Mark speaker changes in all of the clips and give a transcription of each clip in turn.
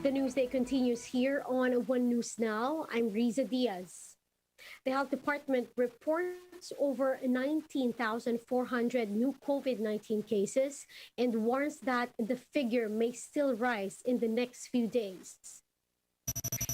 Speaker 1: The news day continues here on One News Now. I'm Riza Diaz. The Health Department reports over 19,400 new COVID-19 cases and warns that the figure may still rise in the next few days.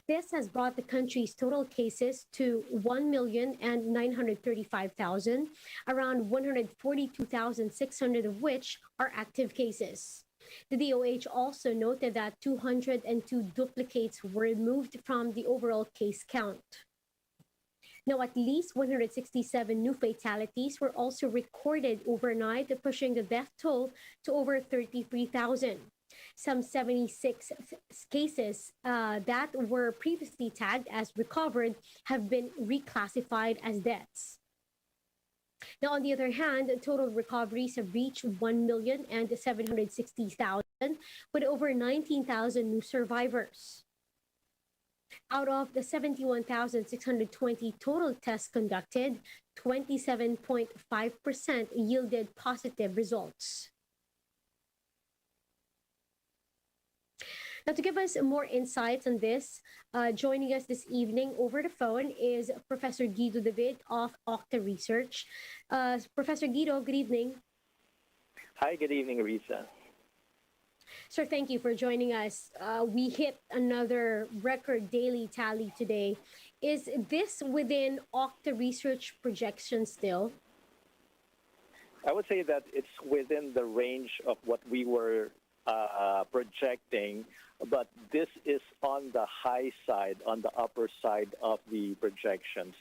Speaker 1: This has brought the country's total cases to 1,935,000, around 142,600 of which are active cases. The DOH also noted that 202 duplicates were removed from the overall case count. Now, at least 167 new fatalities were also recorded overnight, pushing the death toll to over 33,000. Some 76 cases that were previously tagged as recovered have been reclassified as deaths. Now, on the other hand, total recoveries have reached 1,760,000 with over 19,000 new survivors. Out of the 71,620 total tests conducted, 27.5% yielded positive results. Now, to give us more insights on this, joining us this evening over the phone is Professor Guido David of Octa Research. Professor Guido, good evening.
Speaker 2: Hi, good evening, Risa.
Speaker 1: Sir, thank you for joining us. We hit another record daily tally today. Is this within Octa Research projection still?
Speaker 2: I would say that it's within the range of what we were projecting, but this is on the high side, on the upper side of the projections.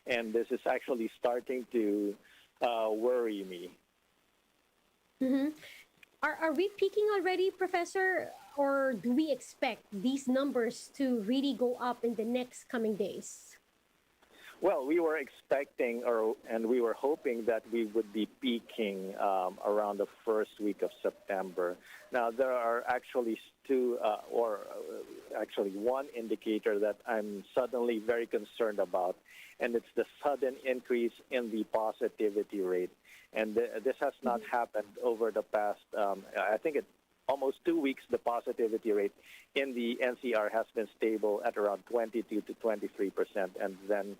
Speaker 2: And this is actually starting to worry me.
Speaker 1: Mm-hmm. Are we peaking already, Professor, or do we expect these numbers to really go up in the next coming days?
Speaker 2: Well, we were expecting and we were hoping that we would be peaking around the first week of September. Now, there are actually one indicator that I'm suddenly very concerned about, and it's the sudden increase in the positivity rate. And this has not happened over the past, I think almost 2 weeks. The positivity rate in the NCR has been stable at around 22 to 23%. And then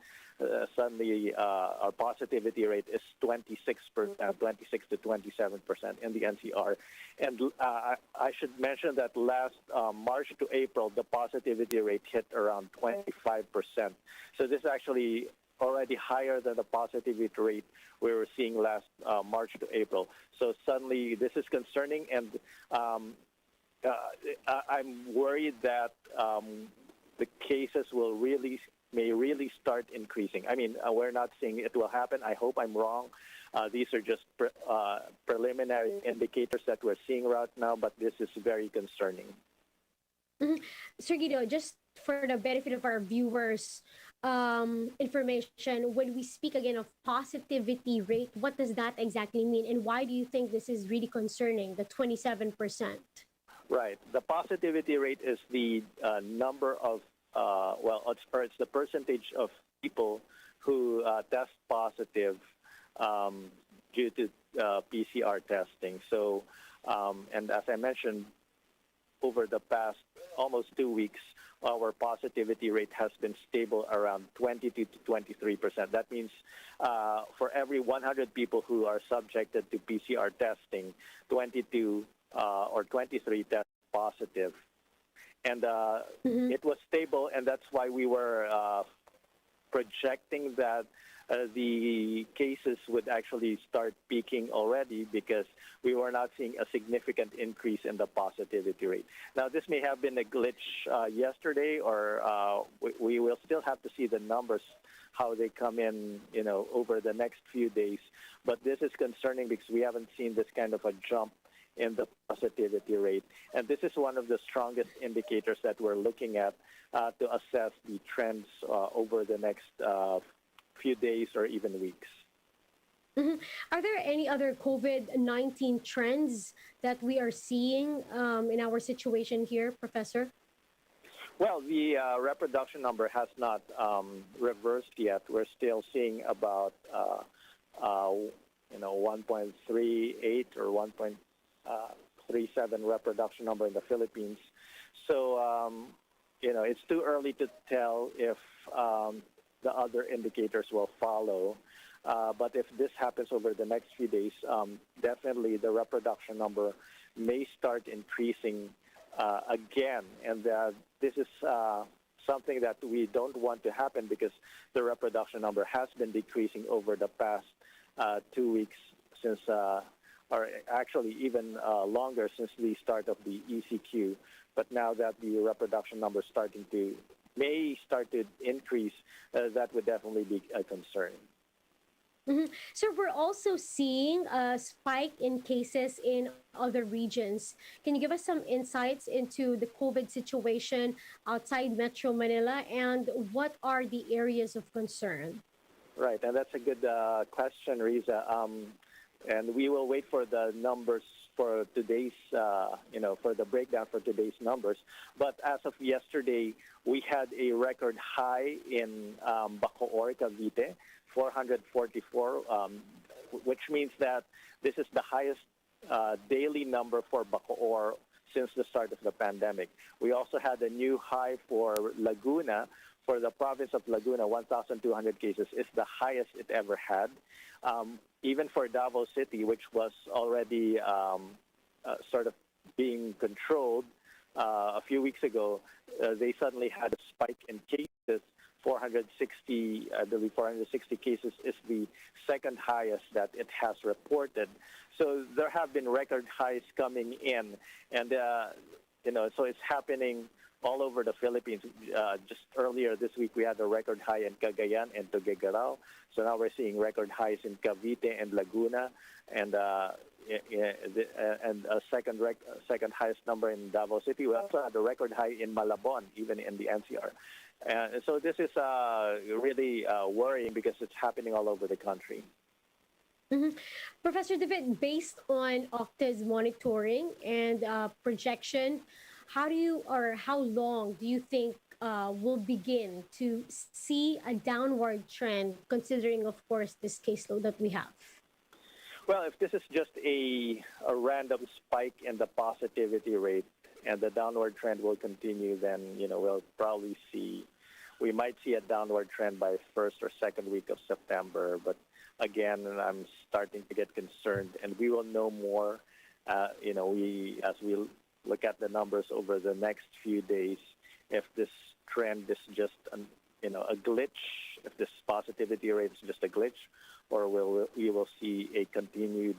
Speaker 2: suddenly our positivity rate is 26%, 26 to 27% in the NCR. And I should mention that last March to April, the positivity rate hit around 25%. So this is actually already higher than the positivity rate we were seeing last March to April. So suddenly this is concerning, and I'm worried that the cases may really start increasing. I mean, we're not saying it will happen. I hope I'm wrong. These are just preliminary indicators that we're seeing right now, but this is very concerning.
Speaker 1: Mm-hmm. Sir Guido, just for the benefit of our viewers, information, when we speak again of positivity rate, what does that exactly mean? And why do you think this is really concerning, the 27%?
Speaker 2: Right. The positivity rate is the number of, it's the percentage of people who test positive due to PCR testing. So, and as I mentioned, over the past almost 2 weeks, our positivity rate has been stable around 22 to 23%. That means for every 100 people who are subjected to PCR testing, 22 or 23 test positive. And it was stable, and that's why we were projecting that the cases would actually start peaking already, because we were not seeing a significant increase in the positivity rate. Now, this may have been a glitch yesterday, or we will still have to see the numbers, how they come in, over the next few days. But this is concerning because we haven't seen this kind of a jump in the positivity rate. And this is one of the strongest indicators that we're looking at to assess the trends over the next few days or even weeks.
Speaker 1: Mm-hmm. Are there any other COVID-19 trends that we are seeing in our situation here, Professor?
Speaker 2: Well, the reproduction number has not reversed yet. We're still seeing about 1.38 or 0.37 reproduction number in the Philippines. So, it's too early to tell if the other indicators will follow. But if this happens over the next few days, definitely the reproduction number may start increasing again. And this is something that we don't want to happen because the reproduction number has been decreasing over the past 2 weeks since, or actually even longer since the start of the ECQ. But now that the reproduction number may start to increase, that would definitely be a concern.
Speaker 1: So we're also seeing a spike in cases in other regions. Can you give us some insights into the COVID situation outside Metro Manila and what are the areas of concern?
Speaker 2: Right, and that's a good question, Riza. And we will wait for the numbers for today's, for the breakdown for today's numbers. But as of yesterday, we had a record high in Bacoor, Cavite, 444, which means that this is the highest daily number for Bacoor since the start of the pandemic. We also had a new high for Laguna. For the province of Laguna, 1,200 cases is the highest it ever had. Even for Davao City, which was already sort of being controlled a few weeks ago, they suddenly had a spike in cases. 460, I believe 460 cases is the second highest that it has reported. So there have been record highs coming in, and so it's happening all over the Philippines. Just earlier this week, we had a record high in Cagayan and Duque. So now we're seeing record highs in Cavite and Laguna, and a second highest number in Davao City. We also had a record high in Malabon, even in the NCR. So this is really worrying because it's happening all over the country.
Speaker 1: Professor David, based on Octa's monitoring and projection, how long do you think we'll begin to see a downward trend, considering, of course, this caseload that we have?
Speaker 2: Well, if this is just a random spike in the positivity rate and the downward trend will continue, then, we might see a downward trend by first or second week of September. But again, I'm starting to get concerned, and we will know more, as we look at the numbers over the next few days, if this trend is just a glitch, if this positivity rate is just a glitch, or we will see a continued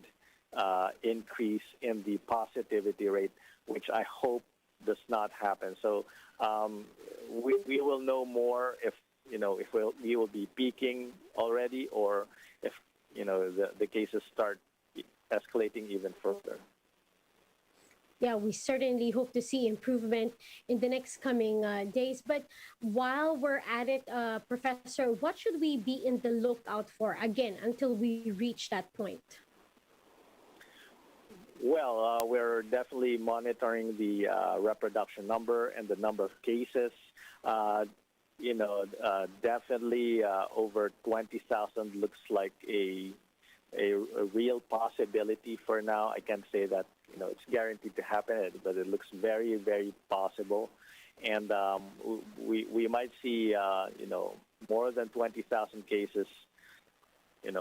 Speaker 2: increase in the positivity rate, which I hope does not happen. So we will know more if we will be peaking already, or if the cases start escalating even further.
Speaker 1: Yeah, we certainly hope to see improvement in the next coming days. But while we're at it, Professor, what should we be in the lookout for, again, until we reach that point?
Speaker 2: Well, we're definitely monitoring the reproduction number and the number of cases. Definitely over 20,000 looks like a real possibility for now. I can't say that it's guaranteed to happen, but it looks very, very possible. And we might see more than 20,000 cases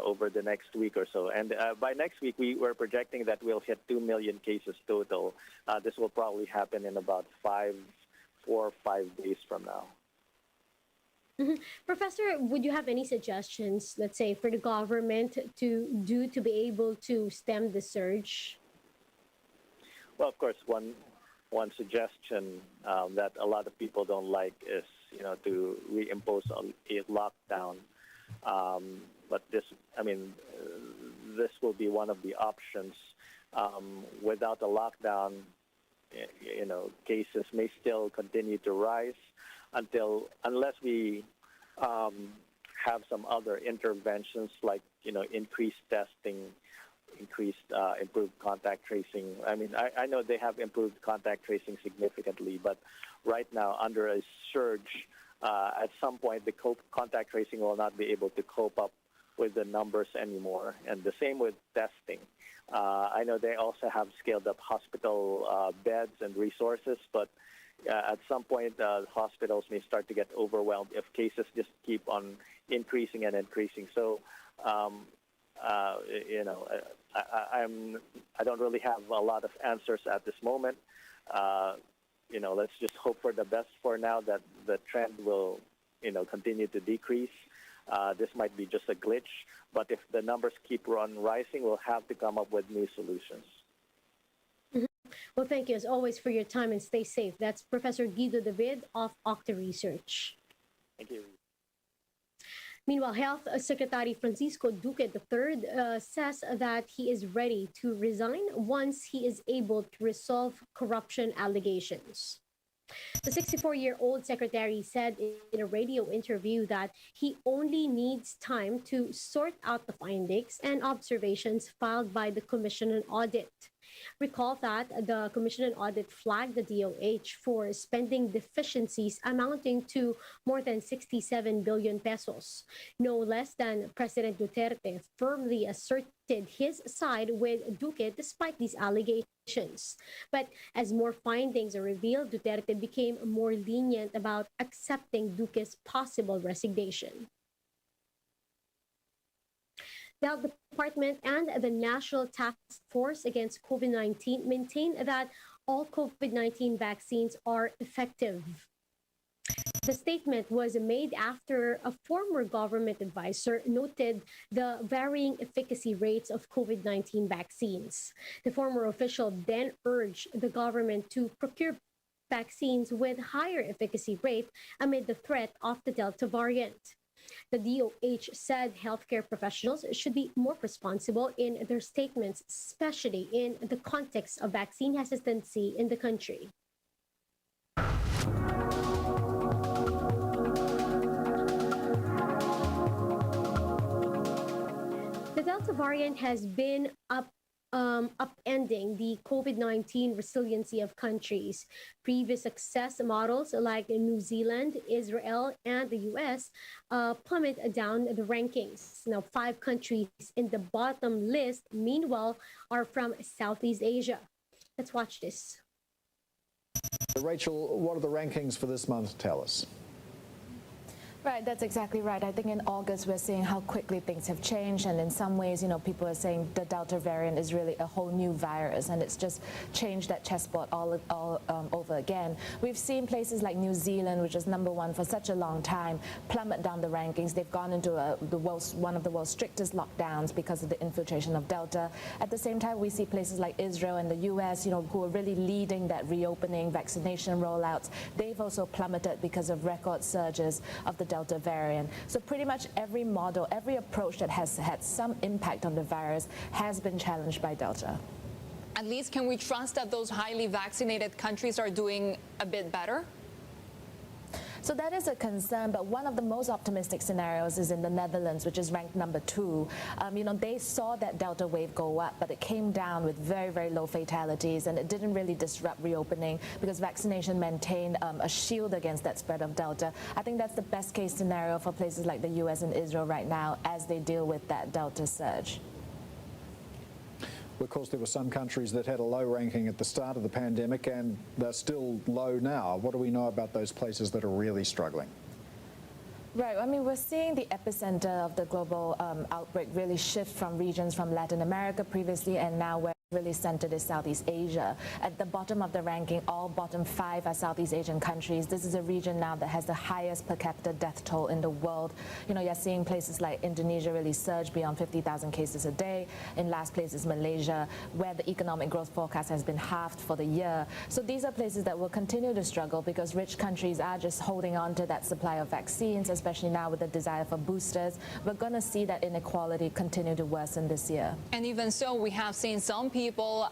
Speaker 2: over the next week or so. And by next week, we're projecting that we'll hit 2 million cases total. This will probably happen in about 4 or 5 days from now.
Speaker 1: Professor, would you have any suggestions, let's say, for the government to do to be able to stem the surge?
Speaker 2: Well, of course, one suggestion that a lot of people don't like is, to reimpose a lockdown. But this will be one of the options. Without a lockdown, cases may still continue to rise unless we have some other interventions like, increased testing, improved contact tracing. I know they have improved contact tracing significantly, but right now, under a surge, at some point, the contact tracing will not be able to cope up with the numbers anymore. And the same with testing. I know they also have scaled up hospital beds and resources, but at some point, hospitals may start to get overwhelmed if cases just keep on increasing and increasing. So, you know, I don't really have a lot of answers at this moment. You know, let's just hope for the best for now, that the trend will, you know, continue to decrease. This might be just a glitch, but if the numbers keep on rising, we'll have to come up with new solutions.
Speaker 1: Well, thank you as always for your time and stay safe. That's Professor Guido David of Octa Research.
Speaker 2: Thank you.
Speaker 1: Meanwhile, Health Secretary Francisco Duque III says that he is ready to resign once he is able to resolve corruption allegations. The 64-year-old secretary said in a radio interview that he only needs time to sort out the findings and observations filed by the Commission on Audit. Recall that the Commission on Audit flagged the DOH for spending deficiencies amounting to more than 67 billion pesos. No less than President Duterte firmly asserted his side with Duque despite these allegations. But as more findings are revealed, Duterte became more lenient about accepting Duque's possible resignation. The Health Department and the National Task Force Against COVID-19 maintain that all COVID-19 vaccines are effective. The statement was made after a former government advisor noted the varying efficacy rates of COVID-19 vaccines. The former official then urged the government to procure vaccines with higher efficacy rate amid the threat of the Delta variant. The DOH said healthcare professionals should be more responsible in their statements, especially in the context of vaccine hesitancy in the country. The Delta variant has been upending the COVID-19 resiliency of countries. Previous success models like New Zealand, Israel, and the US plummet down the rankings. Now, 5 countries in the bottom list, meanwhile, are from Southeast Asia. Let's watch this.
Speaker 3: Rachel, what are the rankings for this month tell us?
Speaker 4: Right, that's exactly right. I think in August we're seeing how quickly things have changed, and in some ways, you know, people are saying the Delta variant is really a whole new virus, and it's just changed that chessboard all over again. We've seen places like New Zealand, which is #1 for such a long time, plummet down the rankings. They've gone into one of the world's strictest lockdowns because of the infiltration of Delta. At the same time, we see places like Israel and the US, you know, who are really leading that reopening, vaccination rollouts. They've also plummeted because of record surges of the Delta variant. So pretty much every model, every approach that has had some impact on the virus has been challenged by Delta.
Speaker 5: At least can we trust that those highly vaccinated countries are doing a bit better?
Speaker 4: So that is a concern, but one of the most optimistic scenarios is in the Netherlands, which is ranked #2. You know, they saw that Delta wave go up, but it came down with very, very low fatalities, and it didn't really disrupt reopening because vaccination maintained a shield against that spread of Delta. I think that's the best case scenario for places like the US and Israel right now as they deal with that Delta surge.
Speaker 3: Of course, there were some countries that had a low ranking at the start of the pandemic, and they're still low now. What do we know about those places that are really struggling?
Speaker 4: Right. I mean, we're seeing the epicenter of the global outbreak really shift from regions from Latin America previously, and now where really centered is Southeast Asia. At the bottom of the ranking, all bottom 5 are Southeast Asian countries. This is a region now that has the highest per capita death toll in the world. You know, you're seeing places like Indonesia really surge beyond 50,000 cases a day. In last place is Malaysia, where the economic growth forecast has been halved for the year. So these are places that will continue to struggle because rich countries are just holding on to that supply of vaccines, especially now with the desire for boosters. We're going to see that inequality continue to worsen this year.
Speaker 5: And even so, we have seen some people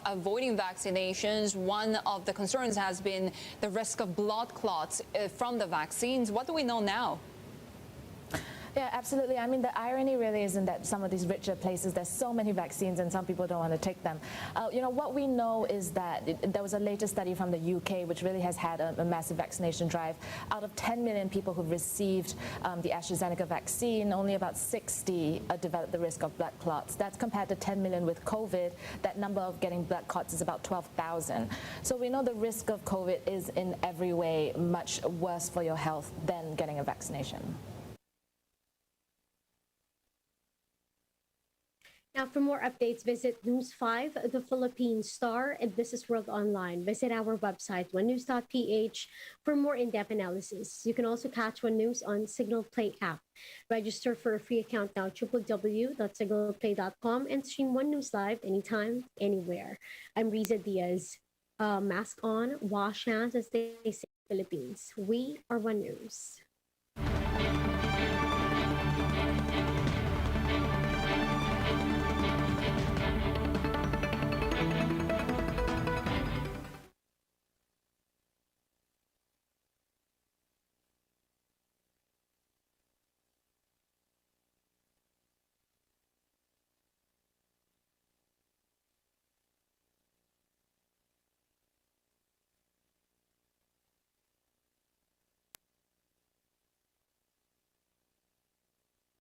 Speaker 5: avoiding vaccinations. One of the concerns has been the risk of blood clots from the vaccines. What do we know now?
Speaker 4: Yeah, absolutely. I mean, the irony really is in that some of these richer places, there's so many vaccines and some people don't want to take them. What we know is that there was a latest study from the UK, which really has had a massive vaccination drive. Out of 10 million people who've received the AstraZeneca vaccine, only about 60 developed the risk of blood clots. That's compared to 10 million with COVID. That number of getting blood clots is about 12,000. So we know the risk of COVID is in every way much worse for your health than getting a vaccination.
Speaker 1: Now, for more updates, visit News 5, The Philippine Star, and Business World Online. Visit our website, onenews.ph, for more in-depth analysis. You can also catch One News on Signal Play app. Register for a free account now, www.signalplay.com, and stream One News live anytime, anywhere. I'm Riza Diaz. Mask on, wash hands, as they say in the Philippines. We are One News.